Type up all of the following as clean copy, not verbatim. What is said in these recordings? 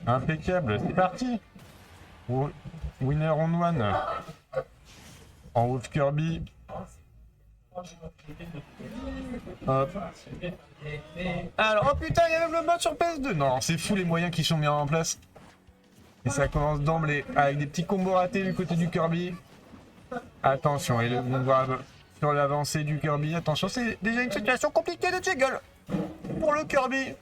Impeccable, c'est parti. Winner on one. En Wolf Kirby. Hop. Alors, oh putain, il y a même le mode sur PS2. Non, c'est fou les moyens qui sont mis en place. Et ça commence d'emblée avec des petits combos ratés du côté du Kirby. Attention, et le bon grab sur l'avancée du Kirby. Attention, c'est déjà une situation compliquée de juggle pour le Kirby.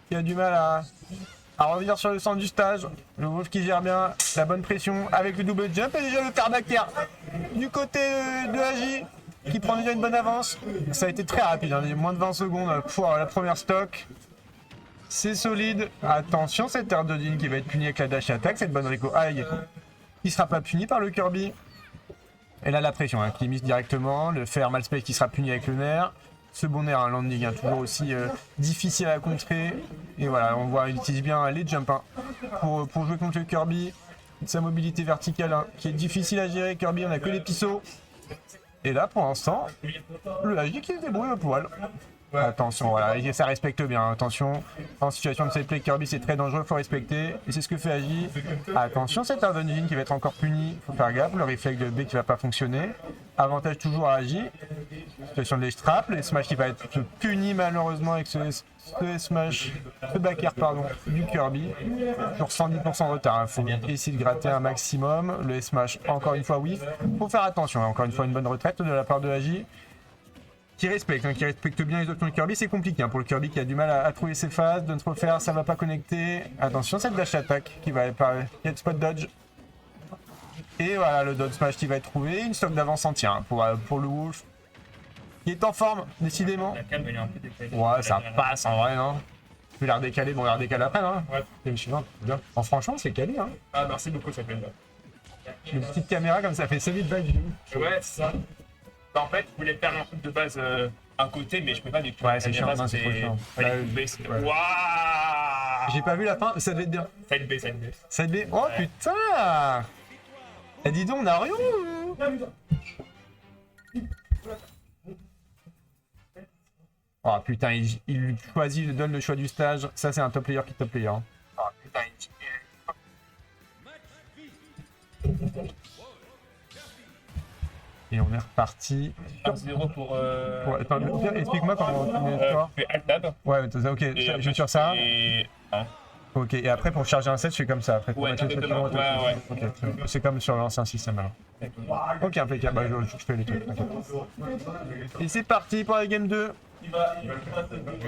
Qui a du mal à revenir sur le centre du stage. Le Wolf qui gère bien la bonne pression avec le double jump. Et déjà le Carbacker du côté de Agi qui prend déjà une bonne avance. Ça a été très rapide, hein, moins de 20 secondes pour la première stock. C'est solide. Attention, cette air d'Odin qui va être punie avec la dash attack. Cette bonne Rico High qui sera pas punie par le Kirby. Et là la pression hein, qui mise directement. Le fer Malspace qui sera puni avec le nerf. Ce bon nerf, un landing hein, toujours aussi difficile à contrer. Et voilà, on voit il utilise bien les jumps hein, pour jouer contre le Kirby. Sa mobilité verticale hein, qui est difficile à gérer. Kirby, on a que les pisseaux. Et là pour l'instant, le Agi qui se débrouille au poil. Attention, voilà, et ça respecte bien. Attention, en situation de set play, Kirby c'est très dangereux, faut respecter. Et c'est ce que fait Agi. Attention, cette Ardonjin qui va être encore punie, faut faire gaffe. Le réflexe de B qui va pas fonctionner. Avantage toujours à Agi. Situation de strap, le smash qui va être puni malheureusement avec ce smash, ce back air pardon, du Kirby. Sur 110% de retard, il faut essayer de gratter un maximum. Le smash encore une fois whiff. Faut faire attention, encore une fois une bonne retraite de la part de Agi. Qui respecte bien les options de Kirby, c'est compliqué hein, pour le Kirby qui a du mal à trouver ses phases, de ne trop faire, ça va pas connecter. Attention, cette dash attack qui va apparaître, il y a le spot dodge. Et voilà le dodge smash qui va être trouvé, une stock d'avance entière hein, pour le Wolf. Qui est en forme, décidément. Ouais, ça passe en vrai, non? Je vais la redécaler, bon, on la redécale après, non? Ouais. Bien. En franchement, c'est calé, hein. Ah, merci beaucoup, ça fait bien. Une petite caméra comme ça fait solide badge. Ouais, c'est ça. Bah, en fait, je voulais faire un truc de base à côté, mais je peux pas du tout. Ouais, c'est chiant, c'est trop chiant. Waouh! J'ai pas vu la fin, ça devait être bien. Side B, side B. Side B. Oh putain! Eh dis donc, on a rien. Oh putain, il choisit, il donne le choix du stage. Ça, c'est un top player qui top player. Hein. Oh putain, Et on est reparti. 1-0 pour. Attends, explique-moi comment on met le score. Tu fais Alt-Tab. Ouais, ok, je vais sur ça. Et. Ok, et après pour charger un set, je fais comme ça. Après, pour Ouais, mettre le set exactement. Ouais. Ok, c'est comme sur l'ancien système alors. Ok, impeccable, bah, je fais les trucs. Et c'est parti pour la game 2.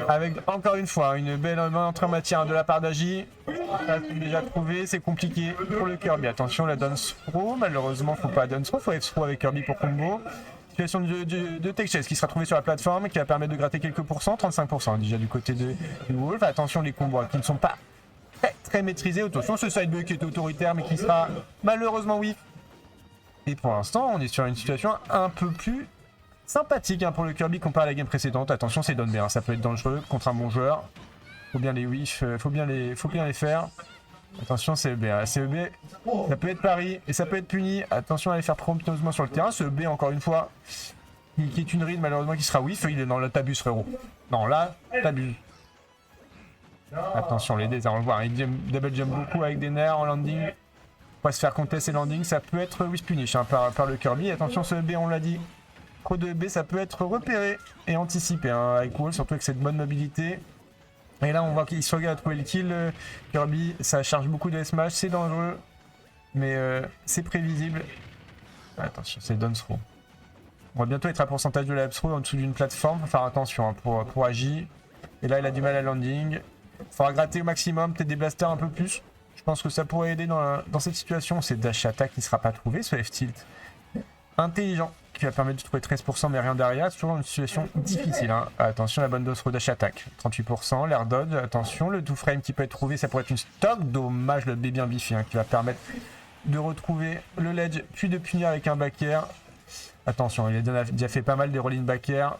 Avec encore une fois une belle entrée en matière de la part d'Agi. Ça c'est déjà trouvé, c'est compliqué pour le Kirby. Attention la dance throw, malheureusement faut pas dance throw, faut F throw avec Kirby pour combo. Situation de tech chase qui sera trouvée sur la plateforme qui va permettre de gratter quelques pourcents, 35% déjà du côté de Wolf. Attention les combos qui ne sont pas très maîtrisés. Attention ce side B qui est autoritaire mais qui sera malheureusement whiff. Et pour l'instant on est sur une situation un peu plus sympathique hein, pour le Kirby comparé à la game précédente. Attention c'est down B, hein, ça peut être dangereux contre un bon joueur. Faut bien les whiff, faut bien les faire. Attention c'est EB, hein. C'est EB, ça peut être pari et ça peut être puni. Attention à les faire promptement sur le terrain. Ce EB encore une fois, qui est une read malheureusement qui sera whiff. Il est dans le t'abuses frérot. Non là, t'abuses. Attention les dés, on le voit, il double jump beaucoup avec des nerfs en landing. On va se faire contester landing, ça peut être whiff punish hein, par le Kirby. Attention ce EB on l'a dit. Trop de EB ça peut être repéré et anticipé hein, avec Wall, surtout avec cette bonne mobilité. Et là on voit qu'il se regarde à trouver le kill. Kirby ça charge beaucoup de smash, c'est dangereux. Mais c'est prévisible. Attention c'est down throw. On va bientôt être à pourcentage de la up throw en dessous d'une plateforme, faut faire attention hein, pour Agi. Et là il a du mal à landing. Il faudra gratter au maximum, peut-être des blasters un peu plus. Je pense que ça pourrait aider dans cette situation. C'est dash attack qui ne sera pas trouvé, ce F-tilt. Intelligent, qui va permettre de trouver 13% mais rien derrière. C'est toujours une situation difficile. Hein. Attention la bonne dose dash attack. 38%, l'air dodge. Attention, le 2-frame qui peut être trouvé, ça pourrait être une stock. Dommage le B bien biffé hein, qui va permettre de retrouver le ledge, puis de punir avec un back air. Attention, il a déjà fait pas mal des roll-in back air.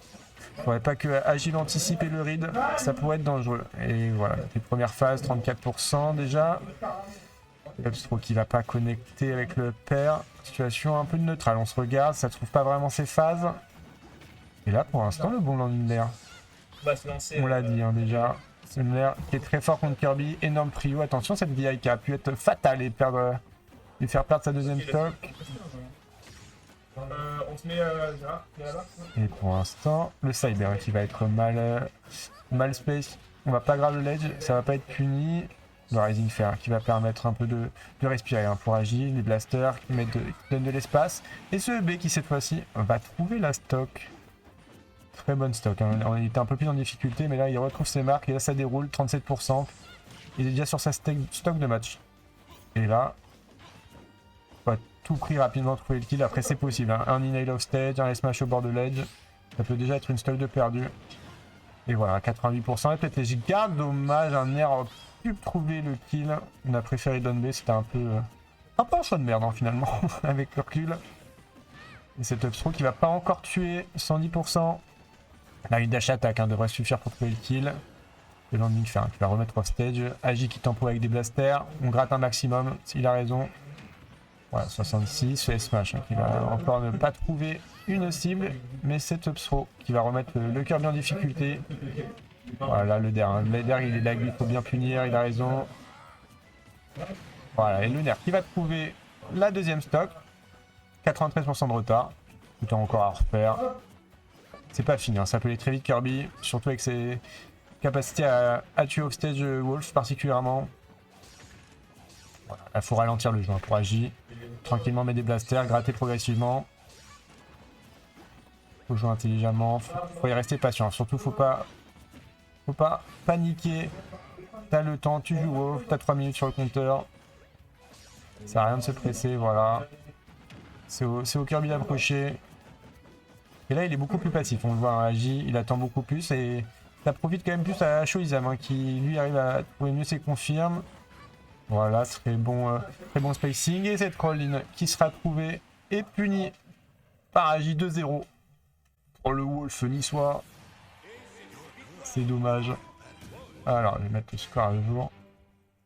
Il ne faudrait pas que Agile anticipe le read, ça pourrait être dangereux. Et voilà, les premières phases, 34% déjà. L'Upstro qui va pas connecter avec le pair. Situation un peu neutrale, on se regarde, ça trouve pas vraiment ses phases. Et là pour l'instant le bon landing d'air. On va se lancer. On l'a dit hein, déjà. Sumler qui est très fort contre Kirby, énorme trio. Attention, cette VI qui a pu être fatale et lui faire perdre sa deuxième stock. On se met Gérard, là. Et pour l'instant, le Cyber qui va être mal space. On va pas grave le ledge, ça va pas être puni. Le Rising Fair qui va permettre un peu de respirer hein, pour agir. Les blasters qui donnent de l'espace. Et ce EB qui cette fois-ci va trouver la stock. Très bonne stock. Hein. On était un peu plus en difficulté, mais là il retrouve ses marques et là ça déroule 37%. Il est déjà sur sa stock de match. Et là, on va tout prix rapidement trouver le kill. Après c'est possible. Hein. Un inhale off stage, un smash au bord de l'edge. Ça peut déjà être une stock de perdu. Et voilà, 88%. Et peut-être les gigas, dommage, un air pu trouver le kill. On a préféré Don B, c'était un peu un choix de merde hein, finalement, avec le recul. Et cet upthrow qui va pas encore tuer, 110%. Là, une dash attack hein, devrait suffire pour trouver le kill. Le landing fair qui va remettre off stage. Agi qui tempo avec des blasters. On gratte un maximum, s'il a raison. Voilà, 66. Le smash hein, qui va encore ne pas trouver une cible. Mais cet upthrow qui va remettre le Kirby en difficulté. Voilà, le der. Hein. Le der, il est là, il faut bien punir, il a raison. Voilà, et le nerf qui va trouver la deuxième stock. 93% de retard. Tout est encore à refaire. C'est pas fini, hein. Ça peut aller très vite Kirby, surtout avec ses capacités à tuer offstage Wolf particulièrement. Voilà, il faut ralentir le jeu hein, pour agir. Tranquillement mettre des blasters, gratter progressivement. Faut jouer intelligemment, faut y rester patient. Surtout faut pas paniquer. T'as le temps, tu joues Wolf, t'as 3 minutes sur le compteur. Ça sert à rien de se presser, voilà. C'est au Kirby d'approcher. Et là, il est beaucoup plus passif. On le voit, agit, il attend beaucoup plus. Et ça profite quand même plus à Shoizam, hein, qui lui arrive à trouver mieux ses confirmes. Voilà, très bon spacing. Et cette crawl-in qui sera trouvée et punie par Agi 2-0 pour le Wolf niçois. C'est dommage. Alors, je vais mettre le score à jour.